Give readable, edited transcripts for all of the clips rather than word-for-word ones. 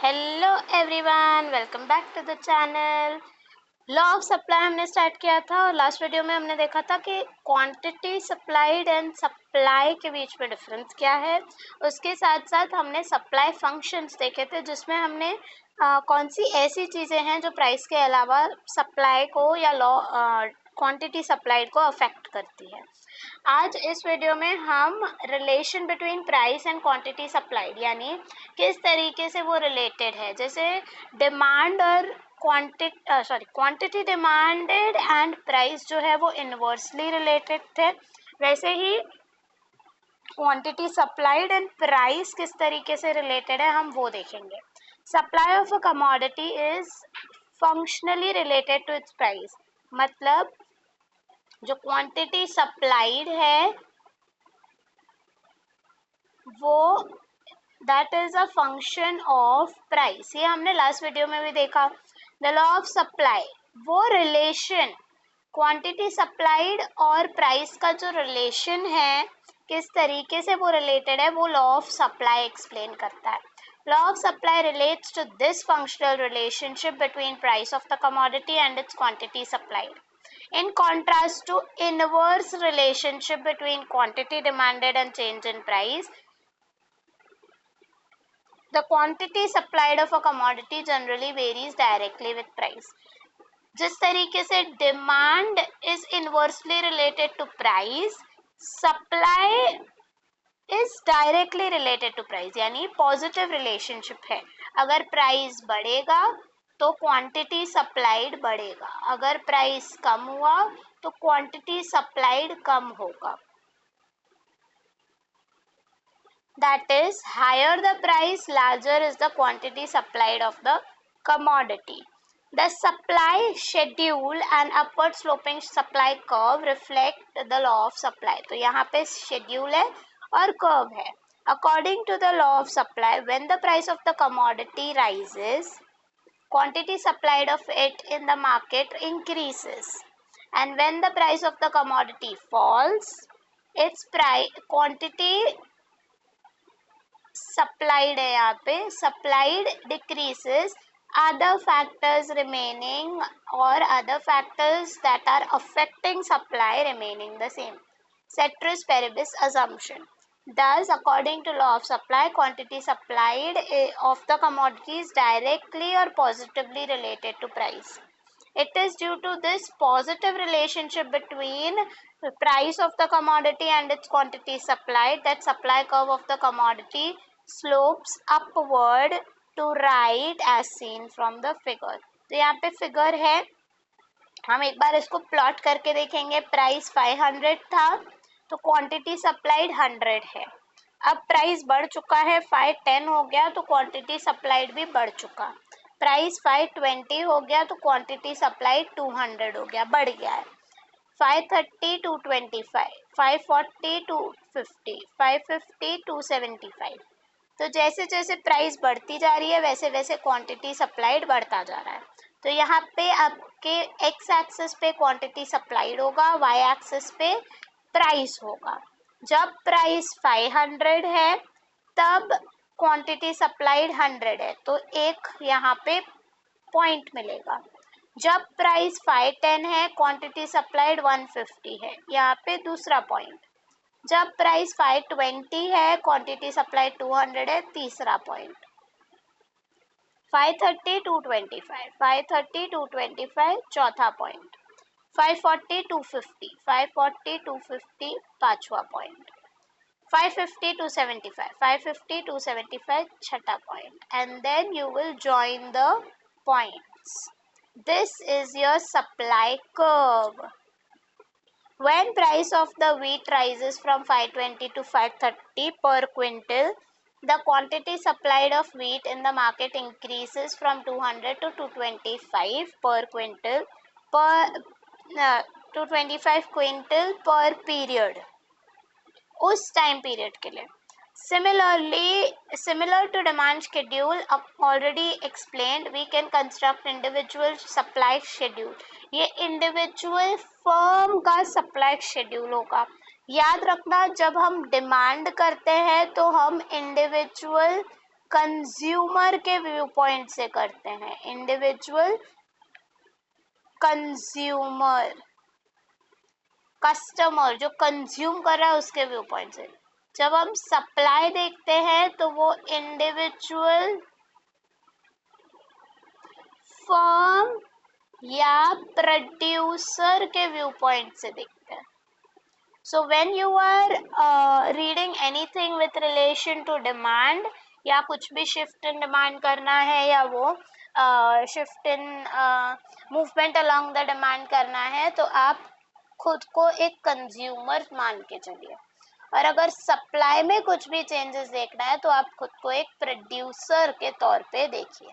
Hello everyone, welcome back to the channel. Law of supply हमने start किया था और लास्ट वीडियो में हमने देखा था कि क्वांटिटी सप्लाइड एंड सप्लाई के बीच में डिफरेंस क्या है। उसके साथ साथ हमने सप्लाई फंक्शंस देखे थे जिसमें हमने कौन सी ऐसी चीज़ें हैं जो प्राइस के अलावा सप्लाई को या लॉ क्वांटिटी सप्लाइड को अफेक्ट करती है। आज इस वीडियो में हम relation between price and quantity supplied यानी किस तरीके से वो रिलेटेड है। जैसे डिमांड और क्वांटिटी डिमांडेड एंड प्राइस जो है वो इनवर्सली रिलेटेड थे, वैसे ही क्वांटिटी सप्लाइड एंड प्राइस किस तरीके से रिलेटेड है हम वो देखेंगे। Supply of a commodity is functionally related to its price, मतलब जो क्वांटिटी सप्लाइड है वो that is a function of price. ये हमने लास्ट वीडियो में भी देखा। द लॉ ऑफ सप्लाई, वो रिलेशन क्वांटिटी सप्लाइड और प्राइस का जो रिलेशन है किस तरीके से वो रिलेटेड है वो लॉ ऑफ सप्लाई एक्सप्लेन करता है। Law of supply relates to this functional relationship between price of the commodity and its quantity supplied, in contrast to inverse relationship between quantity demanded and change in price. The quantity supplied of a commodity generally varies directly with price. जिस तरीके से demand is inversely related to price, supply is directly related to price, यानी positive relationship है। अगर price बढ़ेगा तो quantity supplied बढ़ेगा, अगर प्राइस कम हुआ तो क्वांटिटी सप्लाइड कम होगा। That is, higher the price, larger is the quantity supplied of the commodity. The supply schedule and upward sloping supply curve reflect the law of supply. तो यहाँ पे schedule है और curve है। According to the law of supply, when the price of the commodity rises, quantity supplied of it in the market increases, and when the price of the commodity falls, its quantity supplied है यहाँ पे supplied decreases, other factors remaining or other factors that are affecting supply remaining the same. Ceteris paribus assumption. Thus, according to law of supply, quantity supplied of the commodity is directly or positively related to price. It is due to this positive relationship between the price of the commodity and its quantity supplied that supply curve of the commodity slopes upward to right as seen from the figure. तो यहाँ पे figure है, हम एक बार इसको plot करके देखेंगे। Price 500 था तो क्वांटिटी सप्लाइड 100 है। अब प्राइस बढ़ चुका है, 510 हो गया तो क्वांटिटी सप्लाइड भी बढ़ चुका। प्राइस 520 हो गया तो क्वांटिटी सप्लाइड 200 हो गया, बढ़ गया है। 530 225, 540 250, 550 275। तो जैसे जैसे प्राइस बढ़ती जा रही है वैसे वैसे क्वांटिटी सप्लाइड बढ़ता जा रहा है। तो यहाँ पे आपके एक्स एक्सिस पे क्वांटिटी सप्लाइड होगा, वाई एक्सिस पे प्राइस होगा। जब प्राइस 500 है तब क्वांटिटी सप्लाइड 100 है, तो एक यहाँ पे पॉइंट मिलेगा। जब प्राइस 510 है क्वांटिटी सप्लाइड 150 है, यहाँ पे दूसरा पॉइंट। जब प्राइस 520 है क्वांटिटी सप्लाइड 200 है, तीसरा पॉइंट। 530 225, 530 225 चौथा पॉइंट। 540 250, 540 250 पांचवा पॉइंट। 550 275, 550 275 छठा point. And then you will join the points. This is your supply curve. When price of the wheat rises from 520 to 530 per quintal, the quantity supplied of wheat in the market increases from 200 to 225 per quintal per 225 quintal पर period, उस time period के लिए। Similar to demand schedule already explained, we can construct individual supply schedule. ये individual firm का supply schedule होगा। याद रखना, जब हम डिमांड करते हैं तो हम इंडिविजुअल कंज्यूमर के व्यू पॉइंट से करते हैं, इंडिविजुअल कंज्यूमर, कस्टमर जो कंज्यूम कर रहा है उसके व्यू पॉइंट से। जब हम सप्लाई देखते हैं तो वो इंडिविजुअल फर्म या प्रोड्यूसर के व्यू पॉइंट से देखते हैं। So when you are reading anything with relation to demand, या कुछ भी शिफ्ट इन डिमांड करना है या वो shift in movement along the demand करना है, तो आप खुद को एक कंज्यूमर मान के चलिए। और अगर सप्लाई में कुछ भी चेंजेस देखना है तो आप खुद को एक प्रोड्यूसर के तौर पे देखिए,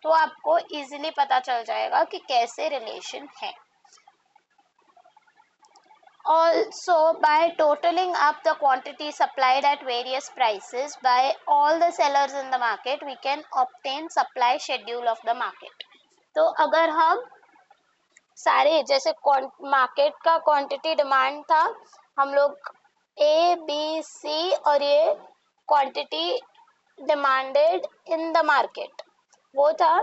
तो आपको इजीली पता चल जाएगा कि कैसे रिलेशन है। Also, by totaling up the quantity supplied at various prices by all the sellers in the market, we can obtain supply schedule of the market. तो अगर हम सारे जैसे मार्केट का क्वांटिटी डिमांड था, हम लोग ए बी सी और ये quantity demanded in the market वो था,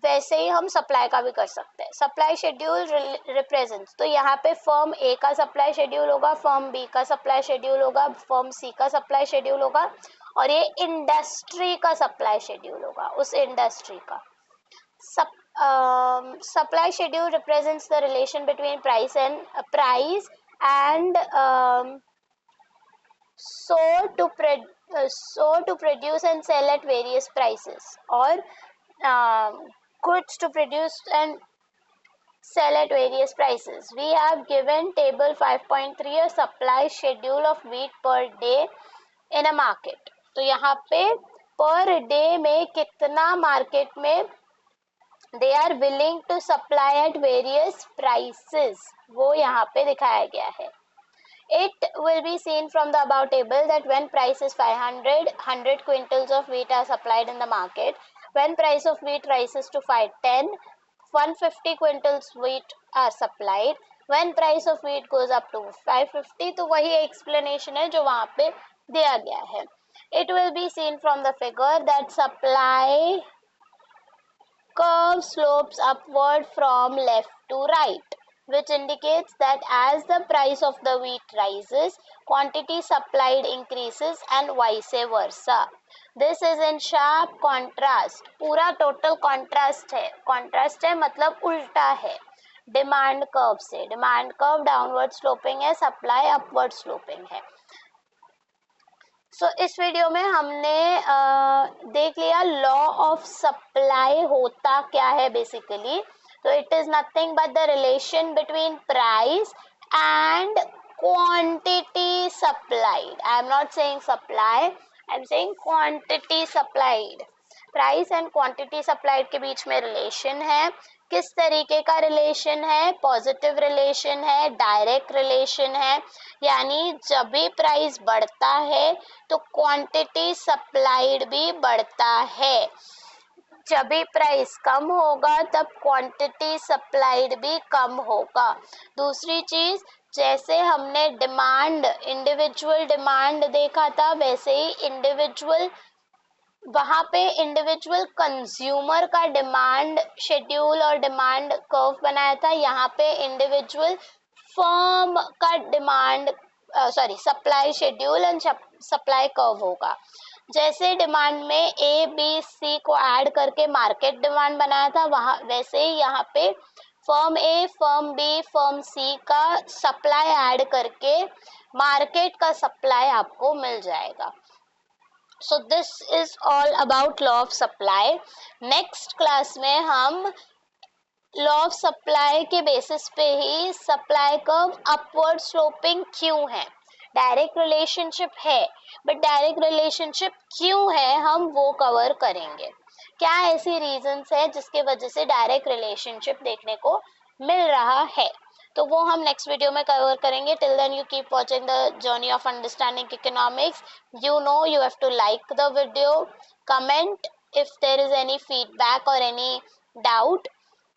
वैसे ही हम सप्लाई का भी कर सकते हैं। सप्लाई शेड्यूल रिप्रेजेंट्स, तो यहाँ पे फर्म ए का सप्लाई शेड्यूल होगा, फर्म बी का सप्लाई शेड्यूल होगा, फर्म सी का सप्लाई शेड्यूल होगा, और ये इंडस्ट्री का सप्लाई शेड्यूल होगा, उस इंडस्ट्री का। Supply schedule represents the relation between price and so to produce and sell at various prices, or goods to produce and sell at various prices. We have given table 5.3 a supply schedule of wheat per day in a market. तो यहाँ पे per day में कितना market में they are willing to supply at various prices, वो यहाँ पे दिखाया गया है। It will be seen from the above table that when price is 500, 100 quintals of wheat are supplied in the market. When price of wheat rises to 510, 150 quintals wheat are supplied. When price of wheat goes up to 550, तो वही explanation है जो वहाँ पे दिया गया है। It will be seen from the figure that supply curve slopes upward from left to right, which indicates that as the price of the wheat rises, quantity supplied increases and vice versa. This is in sharp contrast. पूरा total contrast है, contrast है मतलब उल्टा है demand curve से। Demand curve downward sloping है, supply upward sloping है। इस वीडियो में हमने देख लिया लॉ ऑफ सप्लाई होता क्या है basically. So it is nothing but the relation between price and quantity supplied. I am not saying supply, I am saying quantity supplied. Price and quantity supplied के बीच में relation है। किस तरीके का relation है? Positive relation है, direct relation है, यानी जब भी price बढ़ता है तो quantity supplied भी बढ़ता है। जब भी प्राइस कम होगा तब क्वांटिटी सप्लाइड भी कम होगा। दूसरी चीज, जैसे हमने डिमांड इंडिविजुअल डिमांड देखा था, वैसे ही इंडिविजुअल वहाँ पे इंडिविजुअल कंज्यूमर का डिमांड शेड्यूल और डिमांड कर्व बनाया था। यहाँ पे इंडिविजुअल फर्म का demand supply schedule and supply curve होगा। जैसे डिमांड में ए बी सी को ऐड करके मार्केट डिमांड बनाया था, वहाँ वैसे ही यहाँ पे फर्म ए फर्म बी फर्म सी का सप्लाई ऐड करके मार्केट का सप्लाई आपको मिल जाएगा। So this is all about law of supply. Next class में हम लॉ ऑफ सप्लाई के बेसिस पे ही सप्लाई कर्व अपवर्ड स्लोपिंग क्यों है, डायरेक्ट रिलेशनशिप है बट डायरेक्ट रिलेशनशिप क्यों है हम वो कवर करेंगे। क्या ऐसी रीजंस है जिसके वजह से डायरेक्ट रिलेशनशिप देखने को मिल रहा है, तो वो हम नेक्स्ट वीडियो में कवर करेंगे। Till then you keep watching the journey of understanding economics. You know you have to like the video, comment if there is any feedback और any doubt,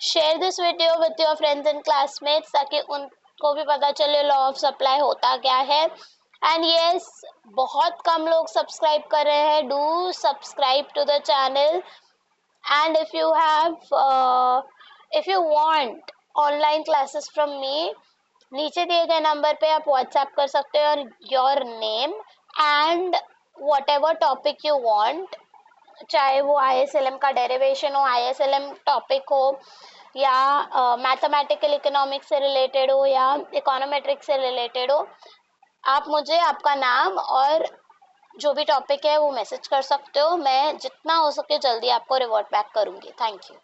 share this video with your friends and classmates ताकि उनको भी पता चले law of supply होता क्या है। And yes, बहुत कम लोग सब्सक्राइब कर रहे हैं. Do subscribe to the channel. And if you want online classes from me, नीचे दिए गए नंबर पे आप व्हाट्सएप कर सकते हो और your name and what ever topic you want, चाहे वो ISLM का डेरिवेशन हो, ISLM टॉपिक हो, या मैथमेटिकल इकोनॉमिक्स से रिलेटेड हो, या इकोनोमेट्रिक्स से रिलेटेड हो, आप मुझे आपका नाम और जो भी टॉपिक है वो मैसेज कर सकते हो. मैं जितना हो सके जल्दी आपको रिवर्ट बैक करूँगी. Thank you.